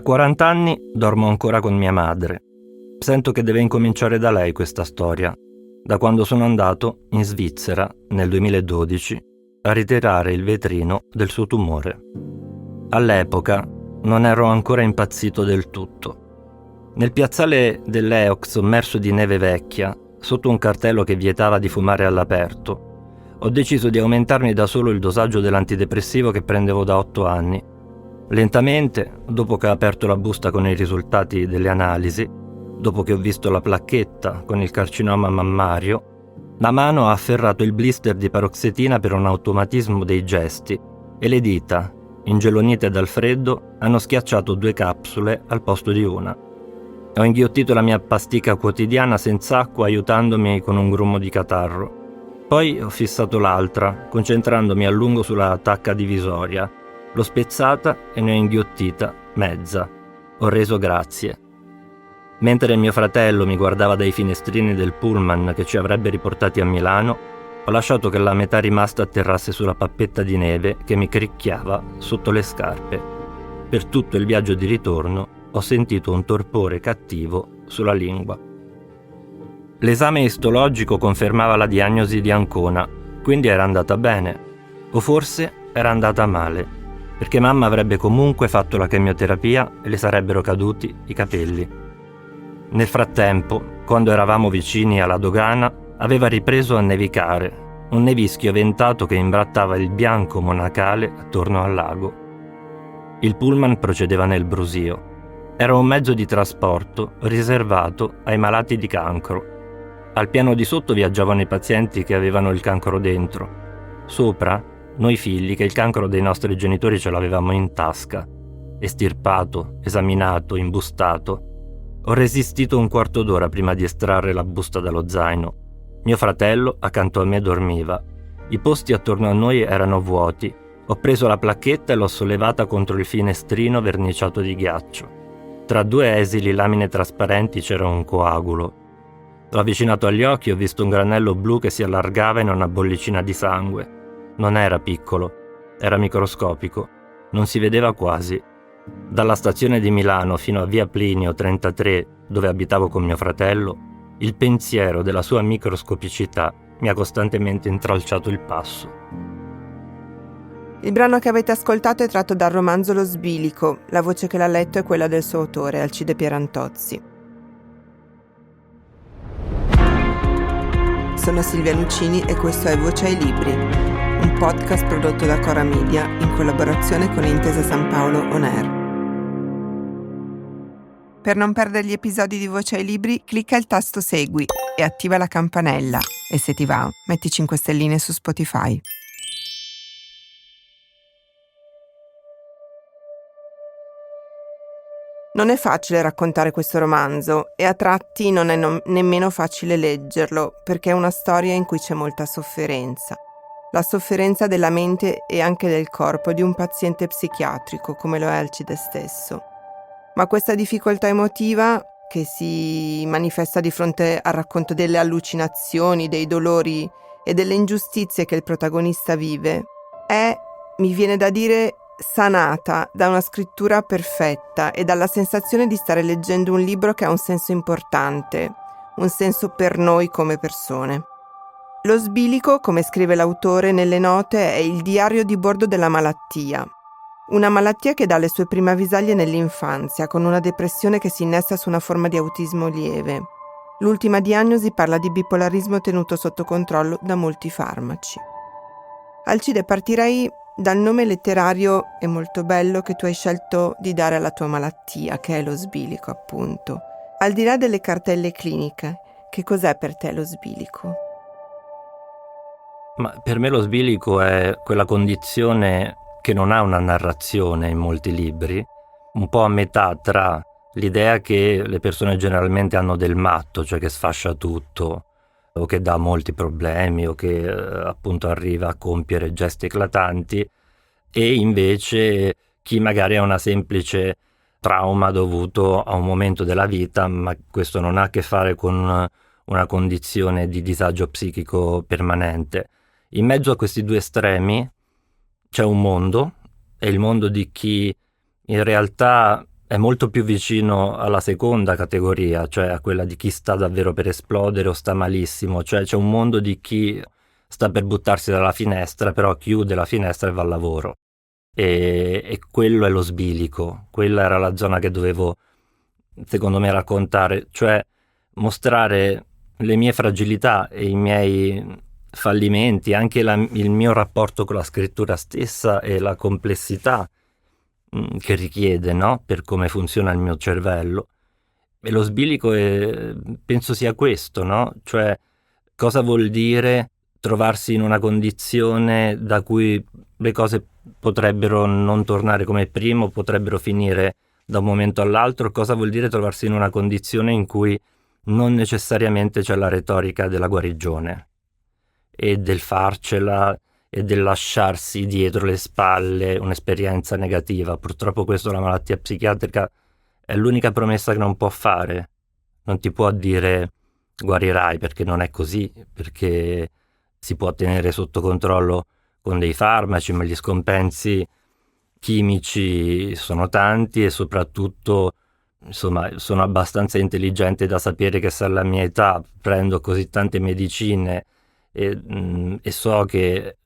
40 anni dormo ancora con mia madre. Sento che deve incominciare da lei questa storia, da quando sono andato in Svizzera nel 2012 a ritirare il vetrino del suo tumore. All'epoca non ero ancora impazzito del tutto. Nel piazzale dell'Eox sommerso di neve vecchia, sotto un cartello che vietava di fumare all'aperto, ho deciso di aumentarmi da solo il dosaggio dell'antidepressivo che prendevo da 8 anni. Lentamente, dopo che ho aperto la busta con i risultati delle analisi, dopo che ho visto la placchetta con il carcinoma mammario, la mano ha afferrato il blister di paroxetina per un automatismo dei gesti e le dita, ingelonite dal freddo, hanno schiacciato 2 capsule al posto di una. Ho inghiottito la mia pasticca quotidiana senza acqua, aiutandomi con un grumo di catarro. Poi ho fissato l'altra, concentrandomi a lungo sulla tacca divisoria. L'ho spezzata e ne ho inghiottita mezza. Ho reso grazie. Mentre mio fratello mi guardava dai finestrini del pullman che ci avrebbe riportati a Milano, ho lasciato che la metà rimasta atterrasse sulla pappetta di neve che mi cricchiava sotto le scarpe. Per tutto il viaggio di ritorno ho sentito un torpore cattivo sulla lingua. L'esame istologico confermava la diagnosi di Ancona, quindi era andata bene. O forse era andata male, perché mamma avrebbe comunque fatto la chemioterapia e le sarebbero caduti i capelli. Nel frattempo, quando eravamo vicini alla dogana, aveva ripreso a nevicare, un nevischio ventato che imbrattava il bianco monacale attorno al lago. Il pullman procedeva nel brusio. Era un mezzo di trasporto riservato ai malati di cancro. Al piano di sotto viaggiavano i pazienti che avevano il cancro dentro. Sopra, noi figli che il cancro dei nostri genitori ce l'avevamo in tasca, estirpato, esaminato, imbustato. Ho resistito un quarto d'ora prima di estrarre la busta dallo zaino. Mio fratello accanto a me dormiva. I posti attorno a noi erano vuoti. Ho preso la placchetta e l'ho sollevata contro il finestrino verniciato di ghiaccio. Tra 2 esili lamine trasparenti c'era un coagulo. L'ho avvicinato agli occhi e ho visto un granello blu che si allargava in una bollicina di sangue. Non era piccolo, era microscopico, non si vedeva quasi. Dalla stazione di Milano fino a via Plinio 33, dove abitavo con mio fratello, il pensiero della sua microscopicità mi ha costantemente intralciato il passo. Il brano che avete ascoltato è tratto dal romanzo Lo sbilico. La voce che l'ha letto è quella del suo autore, Alcide Pierantozzi. Sono Silvia Lucini e questo è Voce ai Libri, un podcast prodotto da Cora Media in collaborazione con Intesa San Paolo On Air. Per non perdere gli episodi di Voce ai Libri, clicca il tasto Segui e attiva la campanella. E se ti va, metti 5 stelline su Spotify. Non è facile raccontare questo romanzo e a tratti non è nemmeno facile leggerlo, perché è una storia in cui c'è molta sofferenza. La sofferenza della mente e anche del corpo di un paziente psichiatrico, come lo è Alcide stesso. Ma questa difficoltà emotiva, che si manifesta di fronte al racconto delle allucinazioni, dei dolori e delle ingiustizie che il protagonista vive, è, mi viene da dire, sanata da una scrittura perfetta e dalla sensazione di stare leggendo un libro che ha un senso importante, un senso per noi come persone. Lo sbilico, come scrive l'autore nelle note, è il diario di bordo della malattia. Una malattia che dà le sue prime avvisaglie nell'infanzia, con una depressione che si innesta su una forma di autismo lieve. L'ultima diagnosi parla di bipolarismo tenuto sotto controllo da molti farmaci. Alcide, partirei dal nome letterario e molto bello che tu hai scelto di dare alla tua malattia, che è lo sbilico, appunto. Al di là delle cartelle cliniche, che cos'è per te lo sbilico? Ma per me lo sbilico è quella condizione che non ha una narrazione in molti libri, un po' a metà tra l'idea che le persone generalmente hanno del matto, cioè che sfascia tutto, o che dà molti problemi, o che appunto arriva a compiere gesti eclatanti, e invece chi magari ha una semplice trauma dovuto a un momento della vita, ma questo non ha a che fare con una condizione di disagio psichico permanente. In mezzo a questi 2 estremi c'è un mondo, è il mondo di chi in realtà è molto più vicino alla seconda categoria, cioè a quella di chi sta davvero per esplodere o sta malissimo, cioè c'è un mondo di chi sta per buttarsi dalla finestra, però chiude la finestra e va al lavoro. E quello è lo sbilico, quella era la zona che dovevo, secondo me, raccontare, cioè mostrare le mie fragilità e i miei fallimenti, anche il mio rapporto con la scrittura stessa e la complessità che richiede, no? Per come funziona il mio cervello. E lo sbilico penso sia questo, no? Cioè, cosa vuol dire trovarsi in una condizione da cui le cose potrebbero non tornare come prima o potrebbero finire da un momento all'altro? Cosa vuol dire trovarsi in una condizione in cui non necessariamente c'è la retorica della guarigione e del farcela e del lasciarsi dietro le spalle un'esperienza negativa? Purtroppo questo la malattia psichiatrica è l'unica promessa che non può fare. Non ti può dire guarirai, perché non è così, perché si può tenere sotto controllo con dei farmaci, ma gli scompensi chimici sono tanti e soprattutto, insomma, sono abbastanza intelligente da sapere che se alla mia età prendo così tante medicine e so che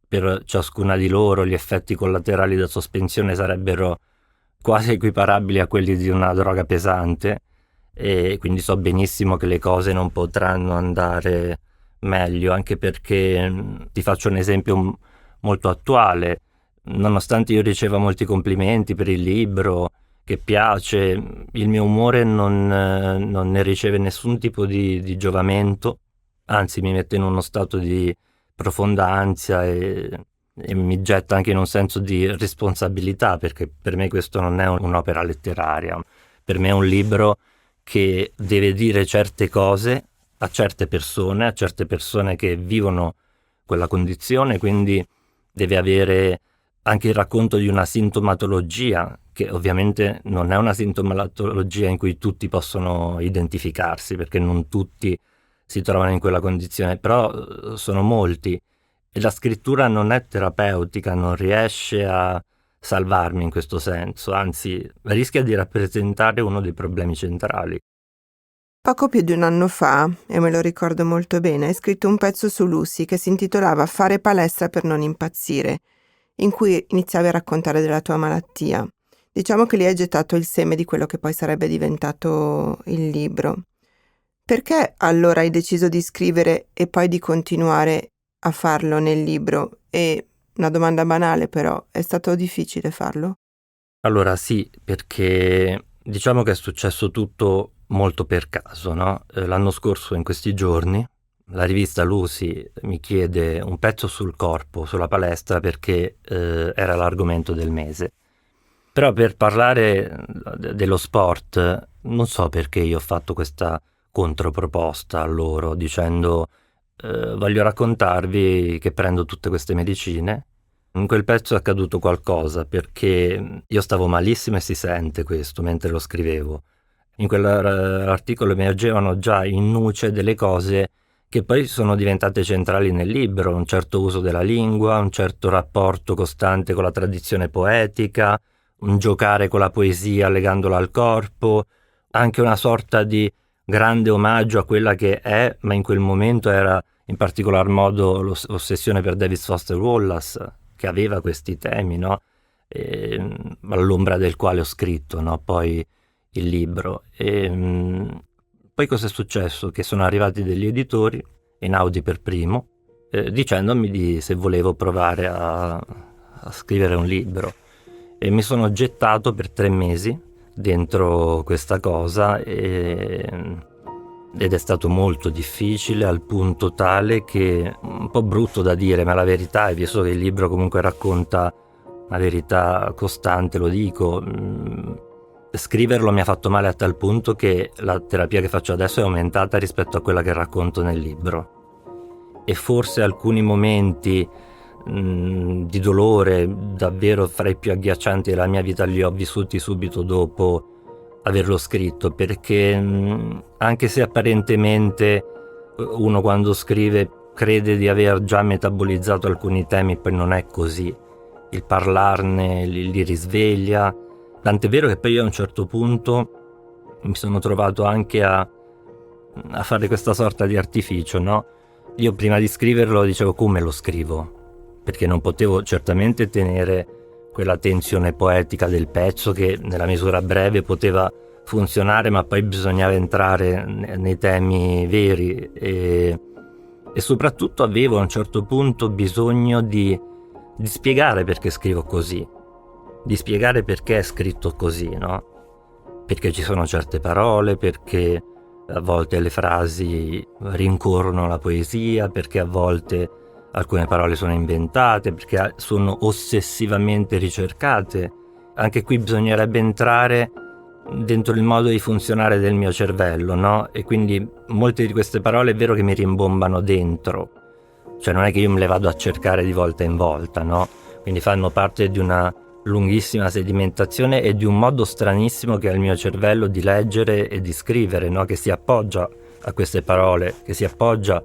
per ciascuna di loro gli effetti collaterali da sospensione sarebbero quasi equiparabili a quelli di una droga pesante, e quindi so benissimo che le cose non potranno andare meglio, anche perché ti faccio un esempio molto attuale. Nonostante io riceva molti complimenti per il libro, che piace, il mio umore non ne riceve nessun tipo di giovamento, anzi mi mette in uno stato di profonda ansia e mi getta anche in un senso di responsabilità, perché per me questo non è un'opera letteraria, per me è un libro che deve dire certe cose a certe persone che vivono quella condizione, quindi deve avere anche il racconto di una sintomatologia, che ovviamente non è una sintomatologia in cui tutti possono identificarsi, perché non tutti si trovano in quella condizione, però sono molti. E la scrittura non è terapeutica, non riesce a salvarmi in questo senso, anzi rischia di rappresentare uno dei problemi centrali. Poco più di un anno fa, e me lo ricordo molto bene, hai scritto un pezzo su Lucy che si intitolava Fare palestra per non impazzire, in cui iniziavi a raccontare della tua malattia. Diciamo che lì hai gettato il seme di quello che poi sarebbe diventato il libro. Perché allora hai deciso di scrivere e poi di continuare a farlo nel libro? E una domanda banale però, è stato difficile farlo? Allora sì, perché diciamo che è successo tutto molto per caso, no? L'anno scorso, in questi giorni, la rivista Lucy mi chiede un pezzo sul corpo, sulla palestra, perché era l'argomento del mese. Però per parlare dello sport, non so perché io ho fatto questa controproposta a loro, dicendo voglio raccontarvi che prendo tutte queste medicine. In quel pezzo è accaduto qualcosa, perché io stavo malissimo e si sente questo mentre lo scrivevo. In quell'articolo emergevano già in nuce delle cose che poi sono diventate centrali nel libro: un certo uso della lingua, un certo rapporto costante con la tradizione poetica, un giocare con la poesia legandola al corpo, anche una sorta di grande omaggio a quella che è, ma in quel momento era in particolar modo l'ossessione per David Foster Wallace, che aveva questi temi, no? All'ombra del quale ho scritto, no? Poi il libro. Poi cosa è successo? Che sono arrivati degli editori, Einaudi per primo, dicendomi se volevo provare a scrivere un libro, e mi sono gettato per 3 mesi dentro questa cosa ed è stato molto difficile, al punto tale che, un po' brutto da dire, ma la verità è, visto che il libro comunque racconta una verità costante, lo dico, scriverlo mi ha fatto male a tal punto che la terapia che faccio adesso è aumentata rispetto a quella che racconto nel libro. E forse alcuni momenti di dolore davvero fra i più agghiaccianti della mia vita li ho vissuti subito dopo averlo scritto, perché anche se apparentemente uno quando scrive crede di aver già metabolizzato alcuni temi, poi non è così. Il parlarne li risveglia, Tant'è vero che poi io a un certo punto mi sono trovato anche a fare questa sorta di artificio, no? Io prima di scriverlo dicevo come lo scrivo, perché non potevo certamente tenere quella tensione poetica del pezzo che nella misura breve poteva funzionare, ma poi bisognava entrare nei temi veri e soprattutto avevo a un certo punto bisogno di spiegare perché scrivo così, di spiegare perché è scritto così, no? Perché ci sono certe parole, perché a volte le frasi rincorrono la poesia, perché a volte alcune parole sono inventate, perché sono ossessivamente ricercate. Anche qui bisognerebbe entrare dentro il modo di funzionare del mio cervello, no? E quindi molte di queste parole è vero che mi rimbombano dentro, cioè non è che io me le vado a cercare di volta in volta, no? Quindi fanno parte di una lunghissima sedimentazione e di un modo stranissimo che ha il mio cervello di leggere e di scrivere, no? Che si appoggia a queste parole, che si appoggia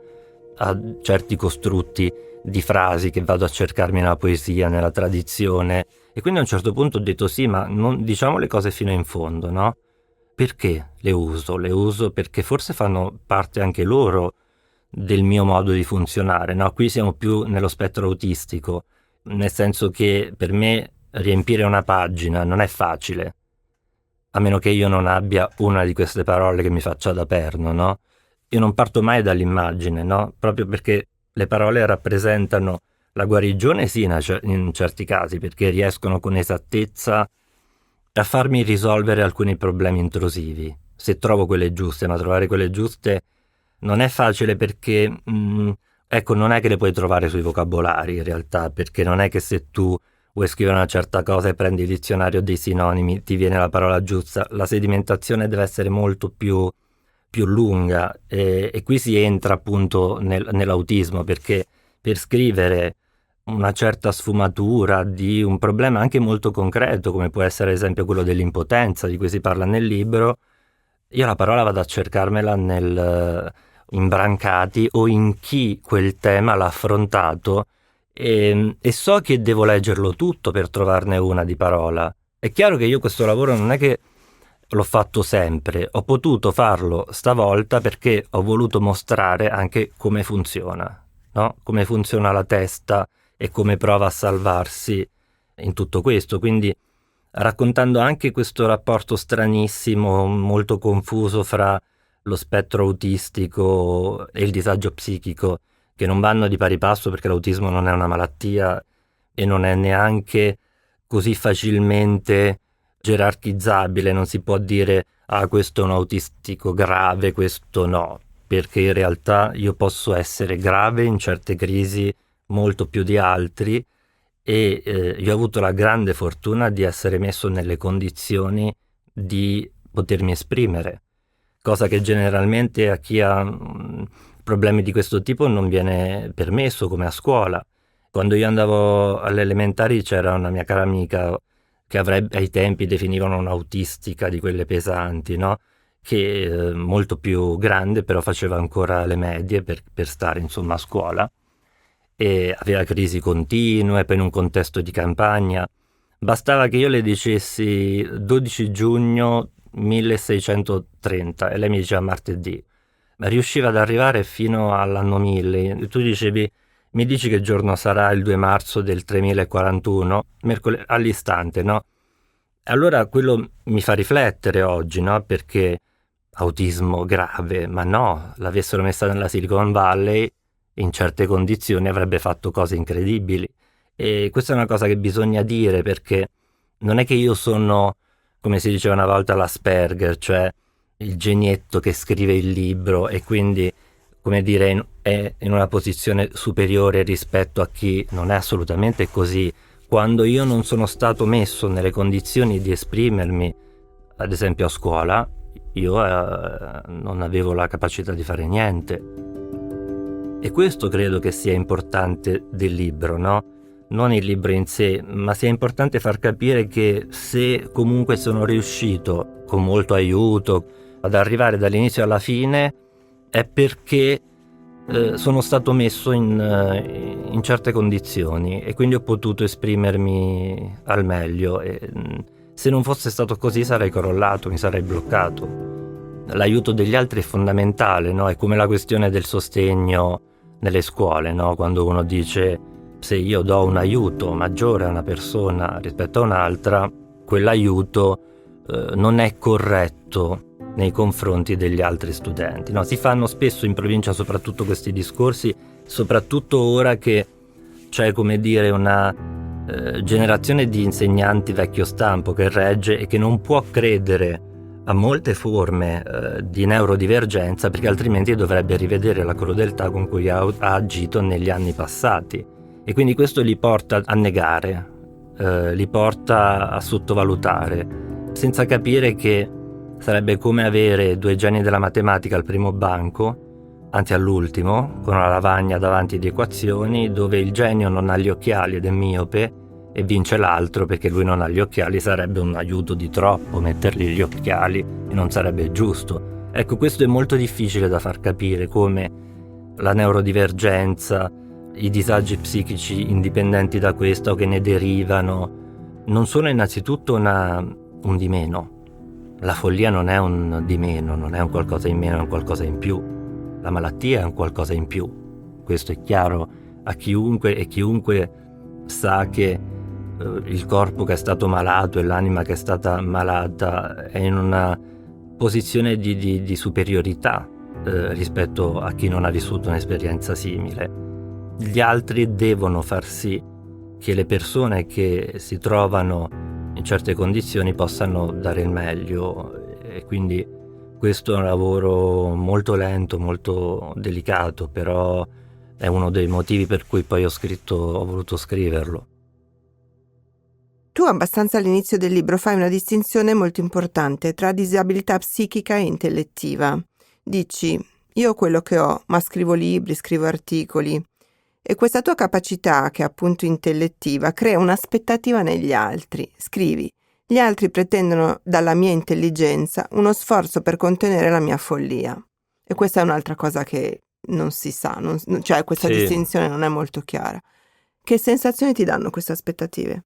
a certi costrutti di frasi che vado a cercarmi nella poesia, nella tradizione. E quindi a un certo punto ho detto sì, ma non diciamo le cose fino in fondo, no? Perché le uso? Le uso perché forse fanno parte anche loro del mio modo di funzionare, no? Qui siamo più nello spettro autistico, nel senso che per me riempire una pagina non è facile, a meno che io non abbia una di queste parole che mi faccia da perno, no? Io non parto mai dall'immagine, no? Proprio perché le parole rappresentano la guarigione, sì, in certi casi, perché riescono con esattezza a farmi risolvere alcuni problemi intrusivi, se trovo quelle giuste, ma trovare quelle giuste non è facile perché, ecco, non è che le puoi trovare sui vocabolari in realtà, perché non è che se tu vuoi scrivere una certa cosa e prendi il dizionario dei sinonimi, ti viene la parola giusta. La sedimentazione deve essere molto più lunga e qui si entra appunto nell'autismo, perché per scrivere una certa sfumatura di un problema anche molto concreto, come può essere ad esempio quello dell'impotenza di cui si parla nel libro, io la parola vado a cercarmela in Brancati o in chi quel tema l'ha affrontato e so che devo leggerlo tutto per trovarne una di parola. È chiaro che io questo lavoro non è che l'ho fatto sempre, ho potuto farlo stavolta perché ho voluto mostrare anche come funziona, no? Come funziona la testa e come prova a salvarsi in tutto questo, quindi raccontando anche questo rapporto stranissimo, molto confuso fra lo spettro autistico e il disagio psichico, che non vanno di pari passo perché l'autismo non è una malattia e non è neanche così facilmente gerarchizzabile, non si può dire questo è un autistico grave, questo no, perché in realtà io posso essere grave in certe crisi molto più di altri e io ho avuto la grande fortuna di essere messo nelle condizioni di potermi esprimere, cosa che generalmente a chi ha problemi di questo tipo non viene permesso, come a scuola. Quando io andavo alle elementari c'era una mia cara amica che ai tempi definivano un'autistica di quelle pesanti, no? Che molto più grande, però faceva ancora le medie per stare insomma a scuola e aveva crisi continue, poi in un contesto di campagna. Bastava che io le dicessi 12 giugno 1630 e lei mi diceva martedì, ma riusciva ad arrivare fino all'anno 1000. Tu dicevi, mi dici che giorno sarà il 2 marzo del 3041? All'istante, no? Allora quello mi fa riflettere oggi, no? Perché autismo grave, ma no, l'avessero messa nella Silicon Valley in certe condizioni avrebbe fatto cose incredibili. E questa è una cosa che bisogna dire, perché non è che io sono, come si diceva una volta, l'Asperger, cioè il genietto che scrive il libro e quindi, come dire, è in una posizione superiore rispetto a chi non è assolutamente così. Quando io non sono stato messo nelle condizioni di esprimermi, ad esempio a scuola, io non avevo la capacità di fare niente. E questo credo che sia importante del libro, no? Non il libro in sé, ma sia importante far capire che se comunque sono riuscito, con molto aiuto, ad arrivare dall'inizio alla fine, è perché sono stato messo in certe condizioni e quindi ho potuto esprimermi al meglio. E, Se non fosse stato così sarei crollato, mi sarei bloccato. L'aiuto degli altri è fondamentale, no? È come la questione del sostegno nelle scuole, no? Quando uno dice se io do un aiuto maggiore a una persona rispetto a un'altra, quell'aiuto non è corretto nei confronti degli altri studenti, no? Si fanno spesso in provincia soprattutto questi discorsi, soprattutto ora che c'è, come dire, una generazione di insegnanti vecchio stampo che regge e che non può credere a molte forme di neurodivergenza, perché altrimenti dovrebbe rivedere la crudeltà con cui ha agito negli anni passati, e quindi questo li porta a negare, li porta a sottovalutare, senza capire che sarebbe come avere 2 geni della matematica al primo banco, anzi all'ultimo, con una lavagna davanti di equazioni, dove il genio non ha gli occhiali ed è miope e vince l'altro perché lui non ha gli occhiali. Sarebbe un aiuto di troppo mettergli gli occhiali e non sarebbe giusto. Ecco, questo è molto difficile da far capire, come la neurodivergenza, i disagi psichici indipendenti da questo o che ne derivano, non sono innanzitutto un di meno. La follia non è un di meno, non è un qualcosa in meno, è un qualcosa in più. La malattia è un qualcosa in più. Questo è chiaro a chiunque, e chiunque sa che il corpo che è stato malato e l'anima che è stata malata è in una posizione di superiorità rispetto a chi non ha vissuto un'esperienza simile. Gli altri devono far sì che le persone che si trovano in certe condizioni possano dare il meglio, e quindi questo è un lavoro molto lento, molto delicato, però è uno dei motivi per cui poi ho voluto scriverlo. Tu abbastanza all'inizio del libro fai una distinzione molto importante tra disabilità psichica e intellettiva. Dici, io ho quello che ho, ma scrivo libri, scrivo articoli. E questa tua capacità, che è appunto intellettiva, crea un'aspettativa negli altri. Scrivi, gli altri pretendono dalla mia intelligenza uno sforzo per contenere la mia follia. E questa è un'altra cosa che non si sa, cioè questa distinzione non è molto chiara. Che sensazioni ti danno queste aspettative?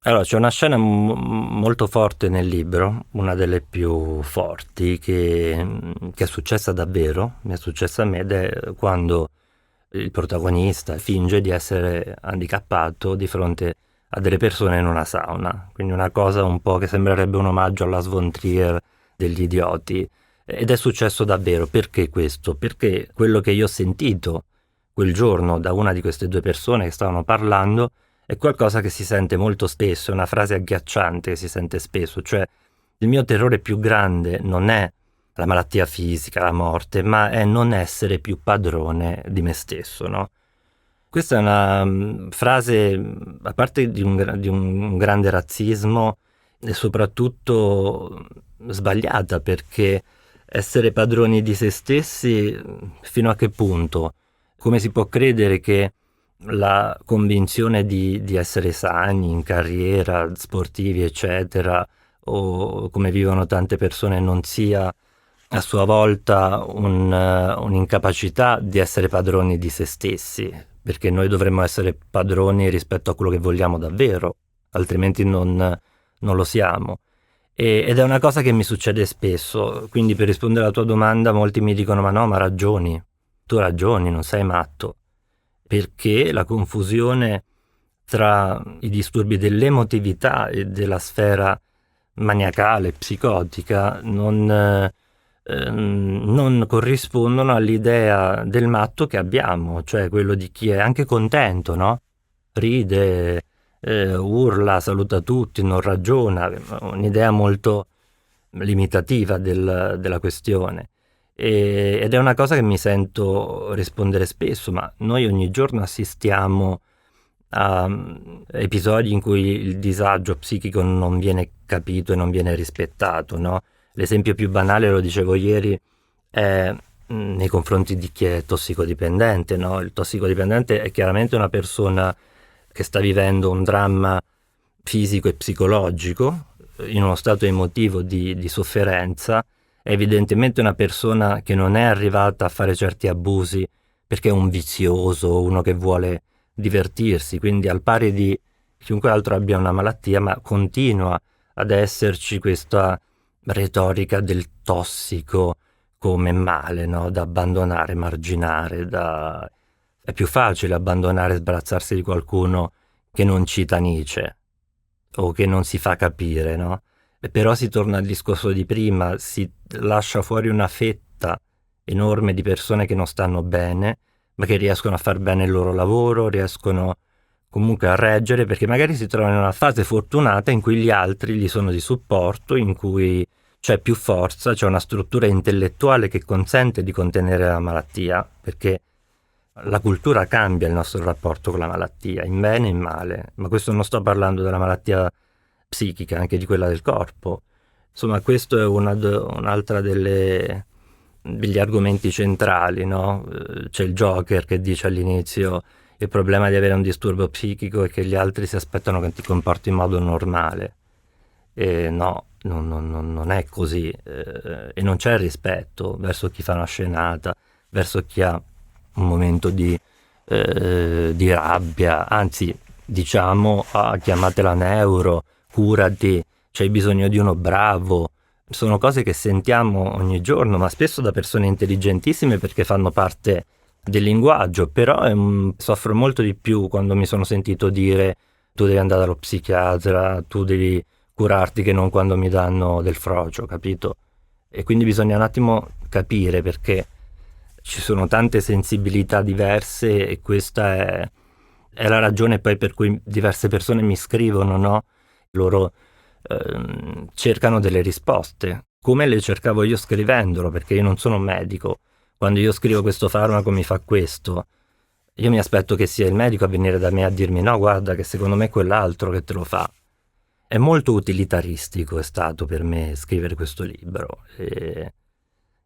Allora, c'è una scena molto forte nel libro, una delle più forti, che è successa davvero, mi è successa a me, ed è quando il protagonista finge di essere handicappato di fronte a delle persone in una sauna, quindi una cosa un po' che sembrerebbe un omaggio alla Von Trier degli idioti, ed è successo davvero. Perché questo? Perché quello che io ho sentito quel giorno da una di queste 2 persone che stavano parlando è qualcosa che si sente molto spesso, è una frase agghiacciante che si sente spesso, cioè il mio terrore più grande non è la malattia fisica, la morte, ma è non essere più padrone di me stesso, no? Questa è una frase, a parte di un grande razzismo, è soprattutto sbagliata, perché essere padroni di se stessi fino a che punto? Come si può credere che la convinzione di essere sani in carriera, sportivi eccetera, o come vivono tante persone, non sia a sua volta un'incapacità di essere padroni di se stessi, perché noi dovremmo essere padroni rispetto a quello che vogliamo davvero, altrimenti non lo siamo. Ed è una cosa che mi succede spesso, quindi per rispondere alla tua domanda, molti mi dicono ma no, ma ragioni, tu ragioni, non sei matto, perché la confusione tra i disturbi dell'emotività e della sfera maniacale, psicotica, non corrispondono all'idea del matto che abbiamo, cioè quello di chi è anche contento, no? Ride, urla, saluta tutti, non ragiona, un'idea molto limitativa della questione. Ed è una cosa che mi sento rispondere spesso, ma noi ogni giorno assistiamo a episodi in cui il disagio psichico non viene capito e non viene rispettato, no? L'esempio più banale, lo dicevo ieri, è nei confronti di chi è tossicodipendente, no? Il tossicodipendente è chiaramente una persona che sta vivendo un dramma fisico e psicologico, in uno stato emotivo di sofferenza. È evidentemente una persona che non è arrivata a fare certi abusi perché è un vizioso, uno che vuole divertirsi, quindi al pari di chiunque altro abbia una malattia, ma continua ad esserci questa retorica del tossico come male, no? Da abbandonare, marginare, è più facile abbandonare e sbarazzarsi di qualcuno che non cita Nietzsche o che non si fa capire, no? E però si torna al discorso di prima, si lascia fuori una fetta enorme di persone che non stanno bene, ma che riescono a far bene il loro lavoro, riescono comunque a reggere, perché magari si trovano in una fase fortunata in cui gli altri gli sono di supporto, in cui c'è più forza, c'è una struttura intellettuale che consente di contenere la malattia, perché la cultura cambia il nostro rapporto con la malattia, in bene e in male, ma questo non sto parlando della malattia psichica, anche di quella del corpo. Insomma, questo è un'altra degli argomenti centrali, no? C'è il Joker che dice all'inizio: il problema di avere un disturbo psichico è che gli altri si aspettano che ti comporti in modo normale. E no, non è così, e non c'è rispetto verso chi fa una scenata, verso chi ha un momento di rabbia, anzi diciamo chiamatela neuro, curati, c'hai bisogno di uno bravo. Sono cose che sentiamo ogni giorno, ma spesso da persone intelligentissime perché fanno parte del linguaggio, però soffro molto di più quando mi sono sentito dire: tu devi andare dallo psichiatra, tu devi curarti, che non quando mi danno del frocio, capito? E quindi bisogna un attimo capire, perché ci sono tante sensibilità diverse e questa è la ragione poi per cui diverse persone mi scrivono, no? Loro cercano delle risposte, come le cercavo io scrivendolo, perché io non sono un medico. Quando io scrivo questo farmaco mi fa questo, io mi aspetto che sia il medico a venire da me a dirmi: no, guarda che secondo me è quell'altro che te lo fa. È molto utilitaristico è stato per me scrivere questo libro. E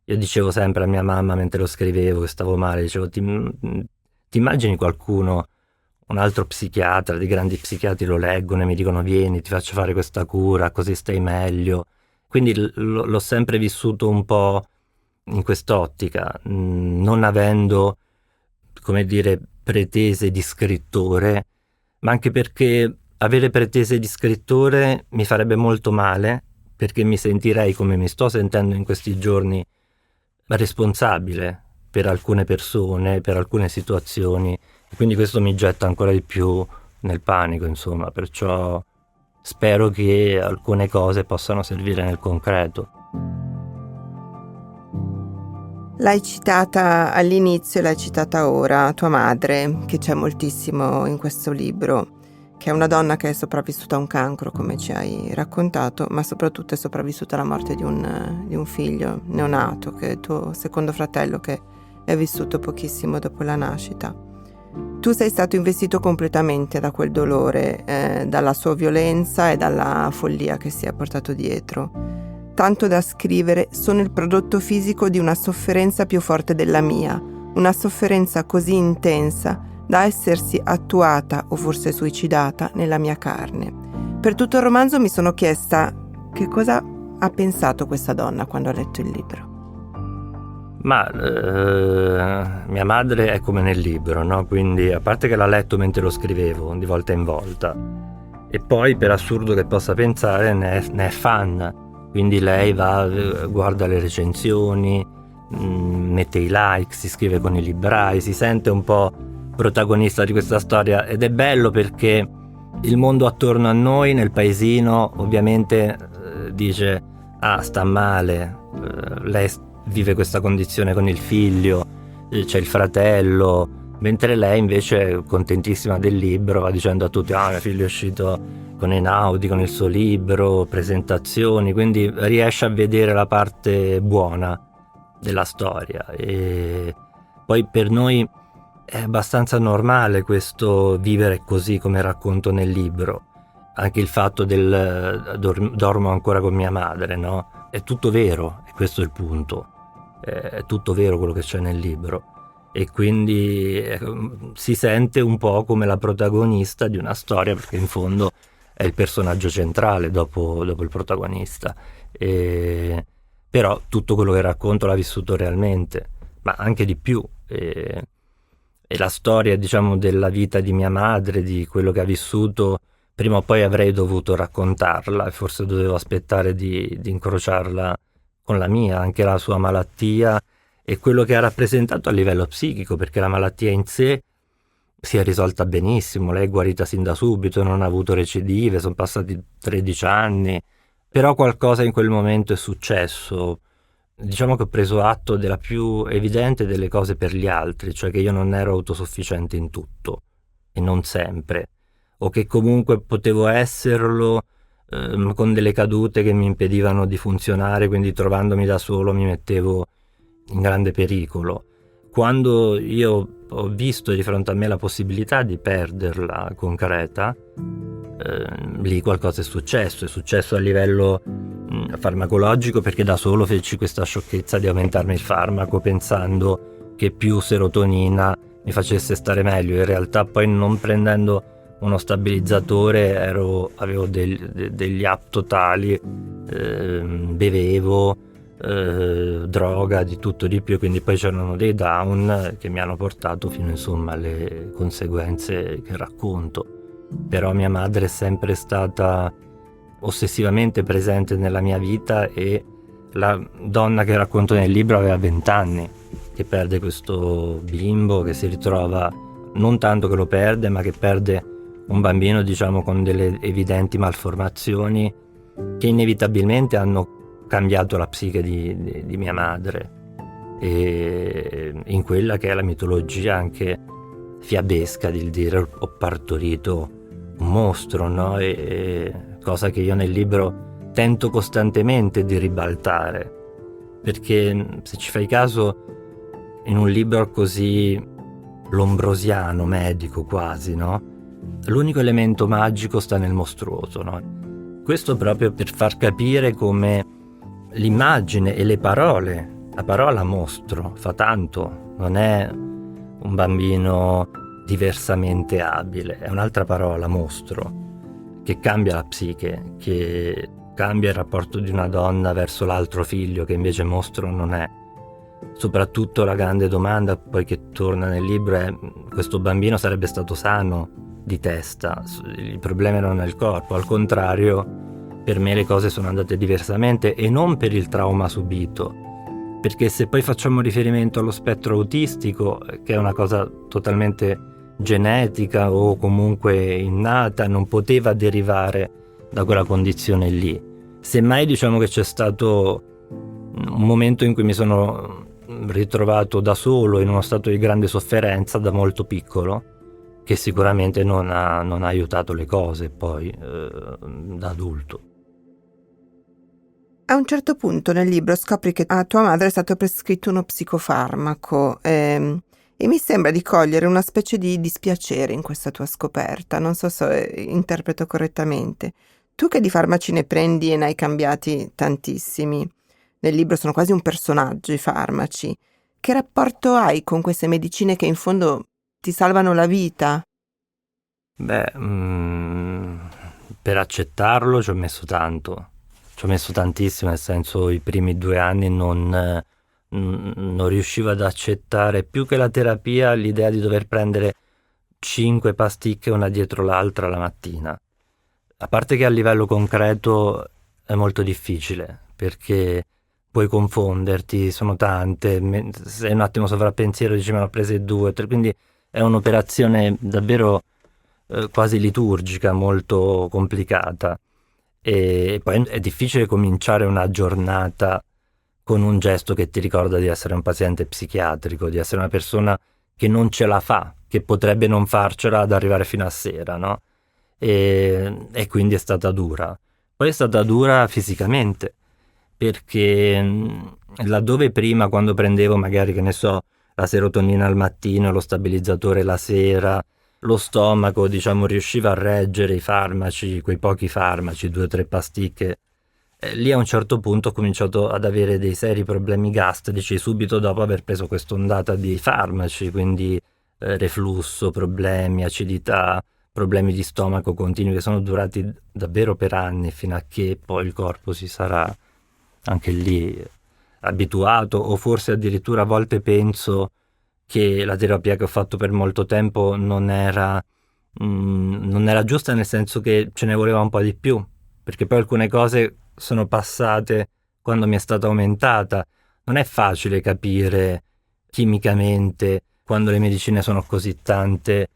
io dicevo sempre a mia mamma mentre lo scrivevo che stavo male, dicevo: ti immagini qualcuno, un altro psichiatra, dei grandi psichiatri lo leggono e mi dicono: vieni, ti faccio fare questa cura, così stai meglio. Quindi l'ho sempre vissuto un po' in quest'ottica, non avendo, come dire, pretese di scrittore, ma anche perché avere pretese di scrittore mi farebbe molto male, perché mi sentirei, come mi sto sentendo in questi giorni, responsabile per alcune persone, per alcune situazioni, e quindi questo mi getta ancora di più nel panico, insomma, perciò spero che alcune cose possano servire nel concreto. L'hai citata all'inizio e l'hai citata ora, tua madre, che c'è moltissimo in questo libro, che è una donna che è sopravvissuta a un cancro, come ci hai raccontato, ma soprattutto è sopravvissuta alla morte di un figlio neonato, che è il tuo secondo fratello, che è vissuto pochissimo dopo la nascita. Tu sei stato investito completamente da quel dolore, dalla sua violenza e dalla follia che si è portato dietro. Tanto da scrivere: sono il prodotto fisico di una sofferenza più forte della mia, una sofferenza così intensa da essersi attuata o forse suicidata nella mia carne. Per tutto il romanzo mi sono chiesta che cosa ha pensato questa donna quando ha letto il libro. Ma mia madre è come nel libro, no? Quindi, a parte che l'ha letto mentre lo scrivevo, di volta in volta, e poi, per assurdo che possa pensare, ne è fan. Quindi lei va, guarda le recensioni, mette i like, si scrive con i librai, si sente un po' protagonista di questa storia, ed è bello perché il mondo attorno a noi, nel paesino, ovviamente dice: ah, sta male, lei vive questa condizione con il figlio, c'è il fratello, mentre lei invece è contentissima del libro, va dicendo a tutti: ah, mio figlio è uscito con Einaudi, con il suo libro, presentazioni, quindi riesce a vedere la parte buona della storia. E poi per noi è abbastanza normale questo vivere così come racconto nel libro, anche il fatto del dormo ancora con mia madre, no? È tutto vero, e questo è il punto, è tutto vero quello che c'è nel libro, e quindi si sente un po' come la protagonista di una storia, perché in fondo è il personaggio centrale dopo il protagonista. Però tutto quello che racconto l'ha vissuto realmente, ma anche di più. E la storia, diciamo, della vita di mia madre, di quello che ha vissuto prima o poi avrei dovuto raccontarla e forse dovevo aspettare di incrociarla con la mia, anche la sua malattia e quello che ha rappresentato a livello psichico, perché la malattia in sé si è risolta benissimo, lei è guarita sin da subito, non ha avuto recidive, sono passati 13 anni, però qualcosa in quel momento è successo. Diciamo che ho preso atto della più evidente delle cose per gli altri, cioè che io non ero autosufficiente in tutto e non sempre, o che comunque potevo esserlo con delle cadute che mi impedivano di funzionare, quindi trovandomi da solo mi mettevo in grande pericolo. Quando io ho visto di fronte a me la possibilità di perderla concreta, lì qualcosa è successo a livello farmacologico, perché da solo feci questa sciocchezza di aumentarmi il farmaco pensando che più serotonina mi facesse stare meglio. In realtà poi, non prendendo uno stabilizzatore, avevo degli up totali, bevevo, droga, di tutto di più, quindi poi c'erano dei down che mi hanno portato fino insomma alle conseguenze che racconto. Però mia madre è sempre stata ossessivamente presente nella mia vita, e la donna che racconto nel libro aveva 20 anni, che perde questo bimbo, che si ritrova, non tanto che lo perde, ma che perde un bambino, diciamo, con delle evidenti malformazioni che inevitabilmente hanno cambiato la psiche di mia madre, e in quella che è la mitologia anche fiabesca di dire ho partorito un mostro, no? E cosa che io nel libro tento costantemente di ribaltare, perché se ci fai caso, in un libro così lombrosiano, medico quasi, no? L'unico elemento magico sta nel mostruoso, no? Questo proprio per far capire come l'immagine e le parole, la parola mostro fa tanto, non è un bambino diversamente abile, è un'altra parola, mostro, che cambia la psiche, che cambia il rapporto di una donna verso l'altro figlio, che invece mostro non è. Soprattutto la grande domanda poi che torna nel libro è: questo bambino sarebbe stato sano di testa, il problema era nel corpo. Al contrario, per me le cose sono andate diversamente, e non per il trauma subito, perché se poi facciamo riferimento allo spettro autistico, che è una cosa totalmente genetica o comunque innata, non poteva derivare da quella condizione lì. Semmai diciamo che c'è stato un momento in cui mi sono ritrovato da solo in uno stato di grande sofferenza da molto piccolo, che sicuramente non ha aiutato le cose poi da adulto. A un certo punto nel libro scopri che a tua madre è stato prescritto uno psicofarmaco e mi sembra di cogliere una specie di dispiacere in questa tua scoperta. Non so se interpreto correttamente. Tu che di farmaci ne prendi e ne hai cambiati tantissimi. Nel libro sono quasi un personaggio i farmaci. Che rapporto hai con queste medicine che in fondo ti salvano la vita? Beh, per accettarlo ci ho messo tanto. Ci ho messo tantissimo, nel senso, i primi 2 anni non riuscivo ad accettare, più che la terapia, l'idea di dover prendere 5 pasticche una dietro l'altra la mattina. A parte che a livello concreto è molto difficile, perché puoi confonderti, sono tante, sei un attimo sovrappensiero, dici me ne ho prese 2, 3, quindi è un'operazione davvero quasi liturgica, molto complicata. E poi è difficile cominciare una giornata con un gesto che ti ricorda di essere un paziente psichiatrico, di essere una persona che non ce la fa, che potrebbe non farcela ad arrivare fino a sera, no? E quindi è stata dura. Poi è stata dura fisicamente, perché laddove prima, quando prendevo magari, che ne so, la serotonina al mattino, lo stabilizzatore la sera, lo stomaco, diciamo, riusciva a reggere i farmaci, quei pochi farmaci, 2 o 3 pasticche. Lì a un certo punto ho cominciato ad avere dei seri problemi gastrici subito dopo aver preso quest'ondata di farmaci, quindi reflusso, problemi, acidità, problemi di stomaco continui che sono durati davvero per anni, fino a che poi il corpo si sarà anche lì abituato, o forse addirittura a volte penso che la terapia che ho fatto per molto tempo non era non era giusta, nel senso che ce ne voleva un po' di più, perché poi alcune cose sono passate quando mi è stata aumentata. Non è facile capire chimicamente, quando le medicine sono così tante,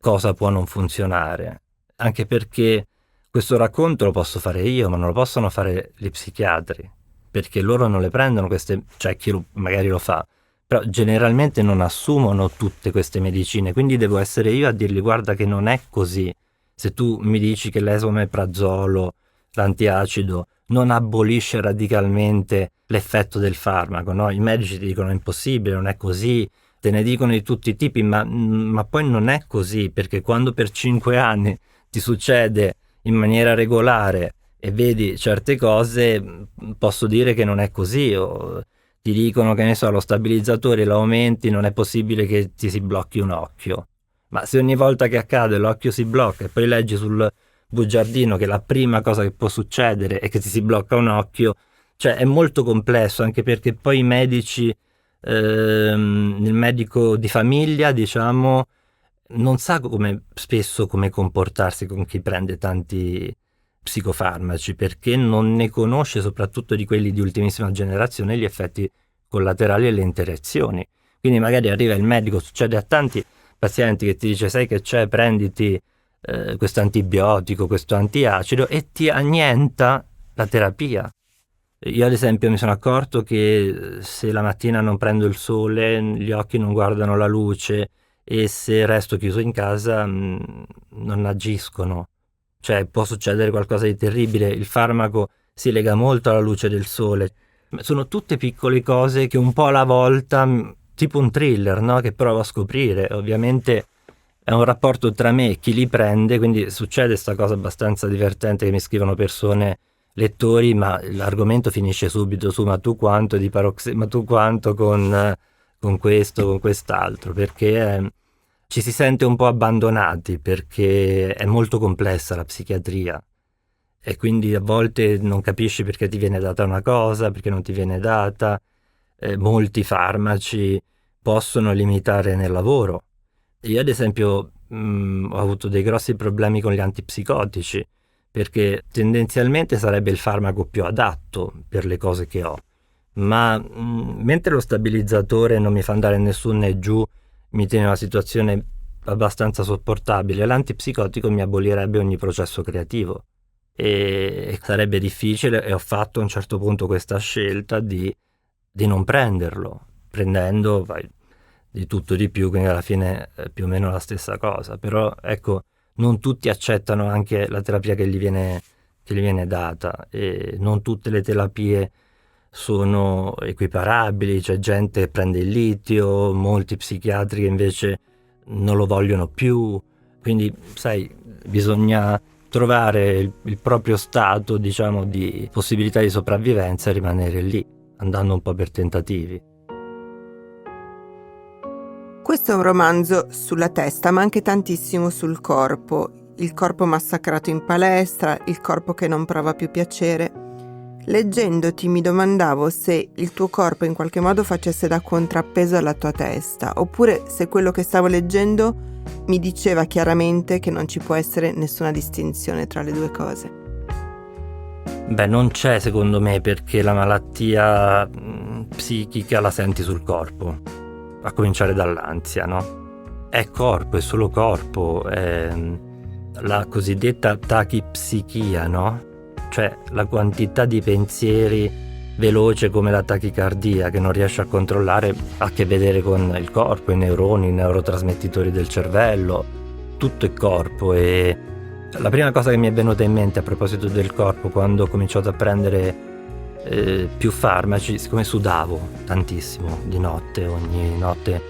cosa può non funzionare. Anche perché questo racconto lo posso fare io, ma non lo possono fare gli psichiatri, perché loro non le prendono queste, cioè chi magari lo fa, però generalmente non assumono tutte queste medicine, quindi devo essere io a dirgli guarda che non è così. Se tu mi dici che l'esomeprazolo, l'antiacido, non abolisce radicalmente l'effetto del farmaco, no? I medici ti dicono è impossibile, non è così, te ne dicono di tutti i tipi, ma poi non è così, perché quando per 5 anni ti succede in maniera regolare e vedi certe cose, posso dire che non è così, o ti dicono che ne so, lo stabilizzatore lo aumenti, non è possibile che ti si blocchi un occhio. Ma se ogni volta che accade l'occhio si blocca e poi leggi sul bugiardino che la prima cosa che può succedere è che ti si blocca un occhio, cioè è molto complesso, anche perché poi i medici, il medico di famiglia, diciamo, non sa spesso come comportarsi con chi prende tanti psicofarmaci, perché non ne conosce, soprattutto di quelli di ultimissima generazione, gli effetti collaterali e le interazioni. Quindi magari arriva il medico, succede a tanti pazienti che ti dice sai che c'è, prenditi questo antibiotico, questo antiacido, e ti annienta la terapia. Io ad esempio mi sono accorto che se la mattina non prendo il sole, gli occhi non guardano la luce, e se resto chiuso in casa non agiscono. Cioè può succedere qualcosa di terribile, il farmaco si lega molto alla luce del sole. Sono tutte piccole cose che un po' alla volta, tipo un thriller, no? Che provo a scoprire. Ovviamente è un rapporto tra me e chi li prende, quindi succede sta cosa abbastanza divertente che mi scrivono persone, lettori, ma l'argomento finisce subito su ma tu quanto di ma tu quanto con questo, con quest'altro, perché ci si sente un po' abbandonati, perché è molto complessa la psichiatria e quindi a volte non capisci perché ti viene data una cosa, perché non ti viene data. Molti farmaci possono limitare nel lavoro. Io ad esempio ho avuto dei grossi problemi con gli antipsicotici, perché tendenzialmente sarebbe il farmaco più adatto per le cose che ho, ma mentre lo stabilizzatore non mi fa andare nessun né giù, mi tiene una situazione abbastanza sopportabile, l'antipsicotico mi abolirebbe ogni processo creativo e sarebbe difficile, e ho fatto a un certo punto questa scelta di non prenderlo, prendendo di tutto di più, quindi alla fine è più o meno la stessa cosa. Però ecco, non tutti accettano anche la terapia che gli viene data, e non tutte le terapie sono equiparabili. C'è gente che prende il litio, molti psichiatri che invece non lo vogliono più, quindi sai, bisogna trovare il proprio stato, diciamo, di possibilità di sopravvivenza e rimanere lì, andando un po' per tentativi. Questo è un romanzo sulla testa, ma anche tantissimo sul corpo. Il corpo massacrato in palestra, il corpo che non prova più piacere. Leggendoti mi domandavo se il tuo corpo in qualche modo facesse da contrappeso alla tua testa, oppure se quello che stavo leggendo mi diceva chiaramente che non ci può essere nessuna distinzione tra le due cose. Beh, non c'è secondo me, perché la malattia psichica la senti sul corpo, a cominciare dall'ansia, no? È corpo, è solo corpo, è la cosiddetta tachipsichia, no? Cioè la quantità di pensieri veloce come la tachicardia che non riesce a controllare, ha a che vedere con il corpo, i neuroni, i neurotrasmettitori del cervello, tutto è corpo. E la prima cosa che mi è venuta in mente a proposito del corpo, quando ho cominciato a prendere più farmaci, siccome sudavo tantissimo di notte, ogni notte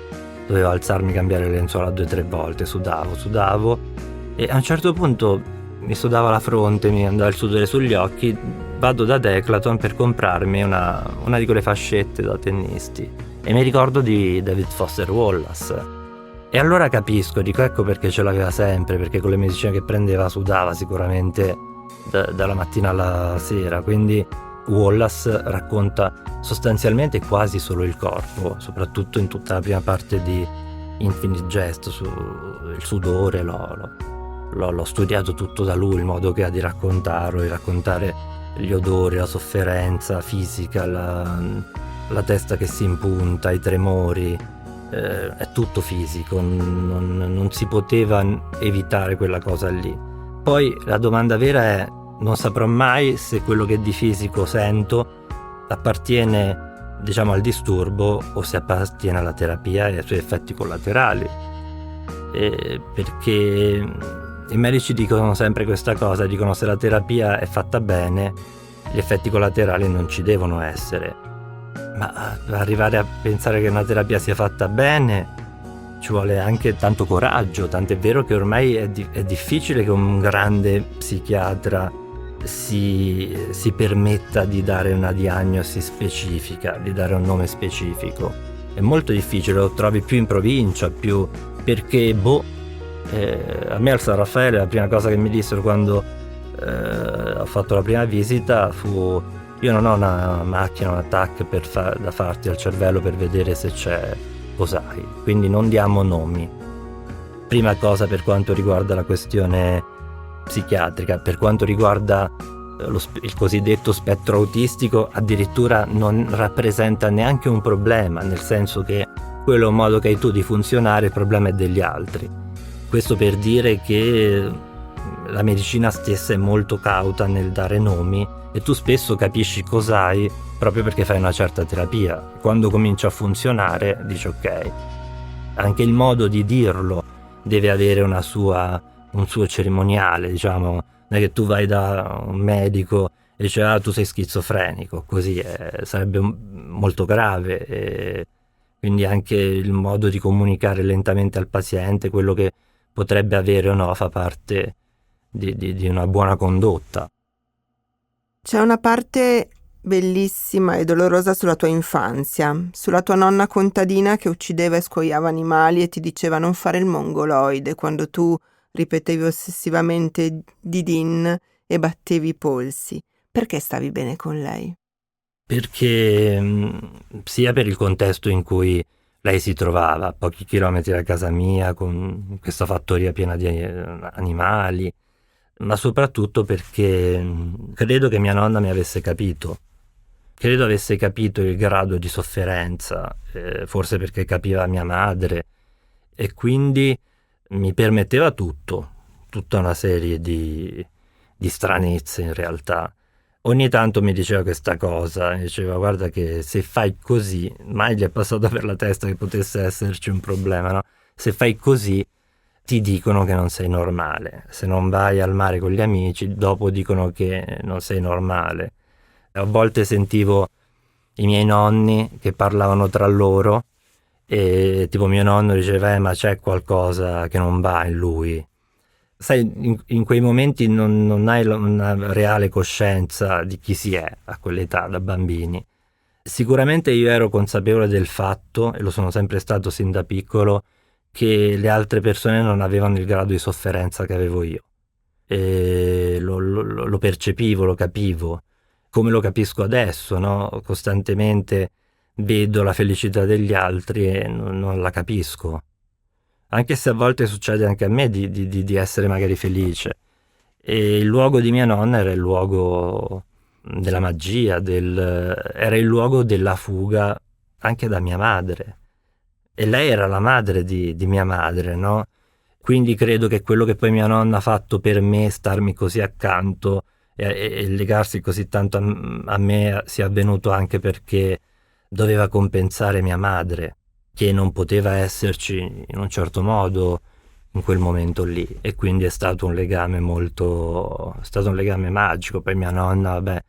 dovevo alzarmi, cambiare le lenzuola 2-3 volte, sudavo e a un certo punto mi sudava la fronte, mi andava il sudore sugli occhi, vado da Decathlon per comprarmi una di quelle fascette da tennisti e mi ricordo di David Foster Wallace e allora capisco, dico ecco perché ce l'aveva sempre, perché con le medicine che prendeva sudava sicuramente dalla mattina alla sera. Quindi Wallace racconta sostanzialmente quasi solo il corpo, soprattutto in tutta la prima parte Infinite Jest, sul sudore, l'ho studiato tutto da lui, il modo che ha di raccontare gli odori, la sofferenza fisica, la testa che si impunta, i tremori, è tutto fisico, non si poteva evitare quella cosa lì. Poi la domanda vera è: non saprò mai se quello che di fisico sento appartiene, diciamo, al disturbo o se appartiene alla terapia e ai suoi effetti collaterali. Perché i medici dicono sempre questa cosa, dicono: se la terapia è fatta bene, gli effetti collaterali non ci devono essere. Ma arrivare a pensare che una terapia sia fatta bene ci vuole anche tanto coraggio, tant'è vero che ormai è difficile che un grande psichiatra si permetta di dare una diagnosi specifica, di dare un nome specifico. È molto difficile, lo trovi più in provincia, più perché a me al San Raffaele la prima cosa che mi dissero quando ho fatto la prima visita fu: io non ho una macchina, una TAC da farti al cervello per vedere se c'è cos'hai, quindi non diamo nomi. Prima cosa per quanto riguarda la questione psichiatrica. Per quanto riguarda il cosiddetto spettro autistico, addirittura non rappresenta neanche un problema, nel senso che quello è un modo che hai tu di funzionare, il problema è degli altri. Questo per dire che la medicina stessa è molto cauta nel dare nomi e tu spesso capisci cos'hai proprio perché fai una certa terapia. Quando comincia a funzionare dici ok. Anche il modo di dirlo deve avere un suo cerimoniale, diciamo. Non è che tu vai da un medico e dice: ah, tu sei schizofrenico, così sarebbe molto grave. E quindi anche il modo di comunicare lentamente al paziente quello che potrebbe avere o no fa parte di una buona condotta. C'è una parte bellissima e dolorosa sulla tua infanzia, sulla tua nonna contadina che uccideva e scuoiava animali e ti diceva non fare il mongoloide quando tu ripetevi ossessivamente Didin e battevi i polsi. Perché stavi bene con lei? Perché sia per il contesto in cui lei si trovava, a pochi chilometri da casa mia, con questa fattoria piena di animali, ma soprattutto perché credo che mia nonna mi avesse capito. Credo avesse capito il grado di sofferenza, forse perché capiva mia madre, e quindi mi permetteva tutta una serie di stranezze in realtà. Ogni tanto mi diceva questa cosa, mi diceva: guarda che se fai così, mai gli è passato per la testa che potesse esserci un problema, no? Se fai così ti dicono che non sei normale, se non vai al mare con gli amici dopo dicono che non sei normale. A volte sentivo i miei nonni che parlavano tra loro e tipo mio nonno diceva: ma c'è qualcosa che non va in lui. Sai, in quei momenti non hai una reale coscienza di chi si è a quell'età, da bambini. Sicuramente io ero consapevole del fatto, e lo sono sempre stato sin da piccolo, che le altre persone non avevano il grado di sofferenza che avevo io. E lo percepivo, lo capivo, come lo capisco adesso, no? Costantemente vedo la felicità degli altri e non la capisco. Anche se a volte succede anche a me di essere magari felice. E il luogo di mia nonna era il luogo della magia, era il luogo della fuga anche da mia madre. E lei era la madre di mia madre, no? Quindi credo che quello che poi mia nonna ha fatto per me, starmi così accanto e legarsi così tanto a me, sia avvenuto anche perché doveva compensare mia madre, che non poteva esserci in un certo modo in quel momento lì, e quindi è stato un legame magico. Poi mia nonna, vabbè,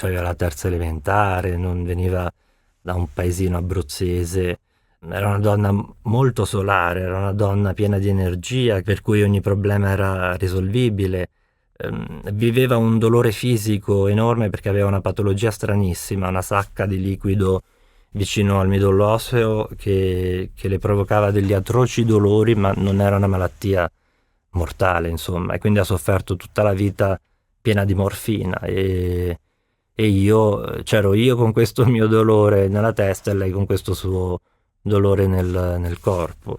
aveva la terza elementare, non veniva da un paesino abruzzese, era una donna molto solare, era una donna piena di energia, per cui ogni problema era risolvibile. Viveva un dolore fisico enorme perché aveva una patologia stranissima, una sacca di liquido vicino al midollo osseo che le provocava degli atroci dolori, ma non era una malattia mortale, insomma, e quindi ha sofferto tutta la vita piena di morfina e c'ero io con questo mio dolore nella testa e lei con questo suo dolore nel corpo.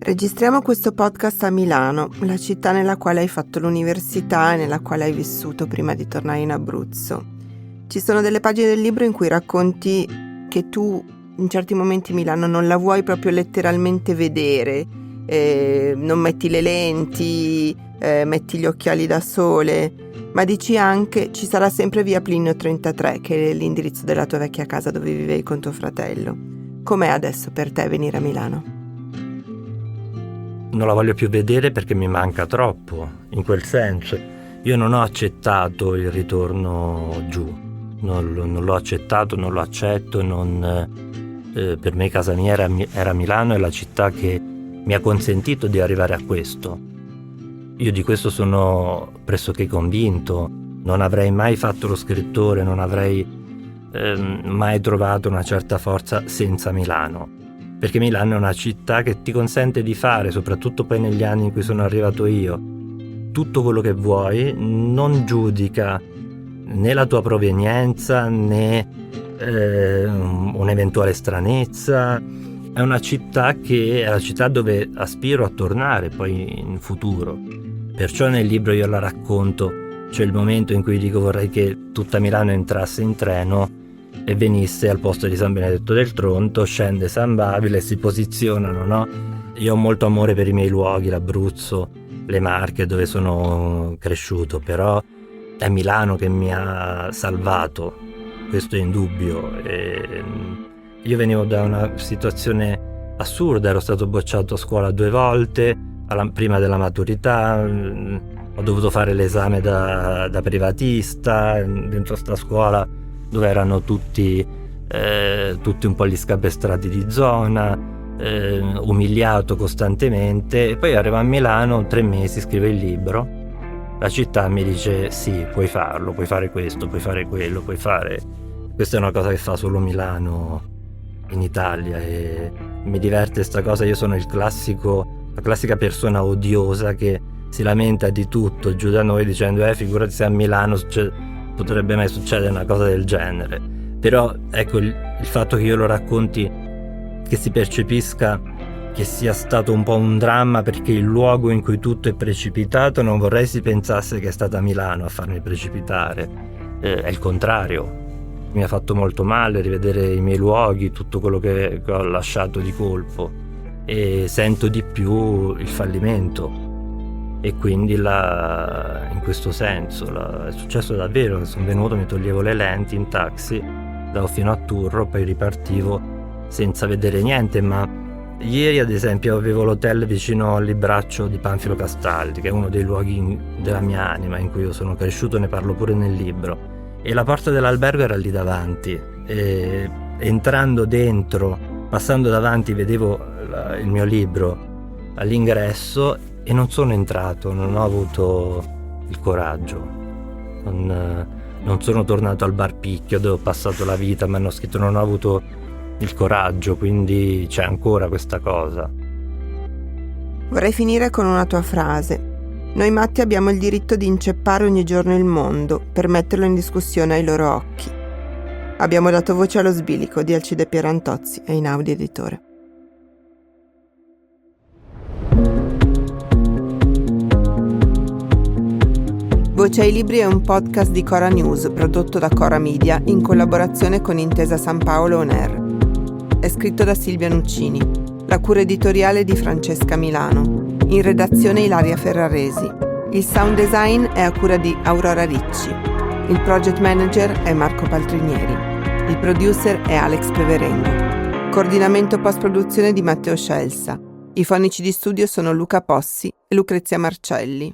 Registriamo questo podcast a Milano, la città nella quale hai fatto l'università e nella quale hai vissuto prima di tornare in Abruzzo. Ci sono delle pagine del libro in cui racconti che tu in certi momenti Milano non la vuoi proprio letteralmente vedere, non metti le lenti, metti gli occhiali da sole, ma dici anche ci sarà sempre via Plinio 33, che è l'indirizzo della tua vecchia casa dove vivevi con tuo fratello. Com'è adesso per te venire a Milano? Non la voglio più vedere perché mi manca troppo, in quel senso. Io non ho accettato il ritorno giù, non l'ho accettato, non lo accetto, per me casa mia era Milano, è la città che mi ha consentito di arrivare a questo. Io di questo sono pressoché convinto, non avrei mai fatto lo scrittore, non avrei mai trovato una certa forza senza Milano. Perché Milano è una città che ti consente di fare, soprattutto poi negli anni in cui sono arrivato io, tutto quello che vuoi, non giudica né la tua provenienza né un'eventuale stranezza. È una città è la città dove aspiro a tornare poi in futuro. Perciò nel libro io la racconto, c'è il momento in cui dico vorrei che tutta Milano entrasse in treno e venisse al posto di San Benedetto del Tronto, scende San Babile e si posizionano, no? Io ho molto amore per i miei luoghi, l'Abruzzo, le Marche, dove sono cresciuto, però è Milano che mi ha salvato, questo è indubbio. Io venivo da una situazione assurda, ero stato bocciato a scuola 2 volte, prima della maturità, ho dovuto fare l'esame da privatista, dentro sta scuola dove erano tutti un po' gli scapestrati di zona, umiliato costantemente, e poi arrivo a Milano, 3 mesi, scrivo il libro, la città mi dice sì, puoi farlo, puoi fare questo, puoi fare quello, puoi fare... Questa è una cosa che fa solo Milano in Italia e mi diverte sta cosa. Io sono la classica persona odiosa che si lamenta di tutto giù da noi dicendo figurati se a Milano potrebbe mai succedere una cosa del genere. Però ecco, il fatto che io lo racconti, che si percepisca che sia stato un po' un dramma perché il luogo in cui tutto è precipitato, non vorrei si pensasse che è stata Milano a farmi precipitare, è il contrario. Mi ha fatto molto male rivedere i miei luoghi, tutto quello che ho lasciato di colpo, e sento di più il fallimento. E quindi in questo senso è successo davvero che sono venuto, mi toglievo le lenti in taxi, andavo fino a Turro, poi ripartivo senza vedere niente. Ma ieri ad esempio avevo l'hotel vicino al Libraccio di Panfilo Castaldi, che è uno dei luoghi della mia anima in cui io sono cresciuto, ne parlo pure nel libro, e la porta dell'albergo era lì davanti, e entrando dentro, passando davanti, vedevo il mio libro all'ingresso e non sono entrato, non ho avuto il coraggio, non sono tornato al bar Picchio dove ho passato la vita, mi hanno scritto, non ho avuto il coraggio, quindi c'è ancora questa cosa. Vorrei finire con una tua frase. Noi matti abbiamo il diritto di inceppare ogni giorno il mondo per metterlo in discussione ai loro occhi. Abbiamo dato voce allo sbilico di Alcide Pierantozzi e Einaudi Editore. Voce ai Libri è un podcast di Cora News prodotto da Cora Media in collaborazione con Intesa San Paolo On Air. È scritto da Silvia Nuccini, la cura editoriale di Francesca Milano, in redazione Ilaria Ferraresi. Il sound design è a cura di Aurora Ricci. Il project manager è Marco Paltrinieri. Il producer è Alex Peverengo. Coordinamento post-produzione di Matteo Scelsa. I fonici di studio sono Luca Possi e Lucrezia Marcelli.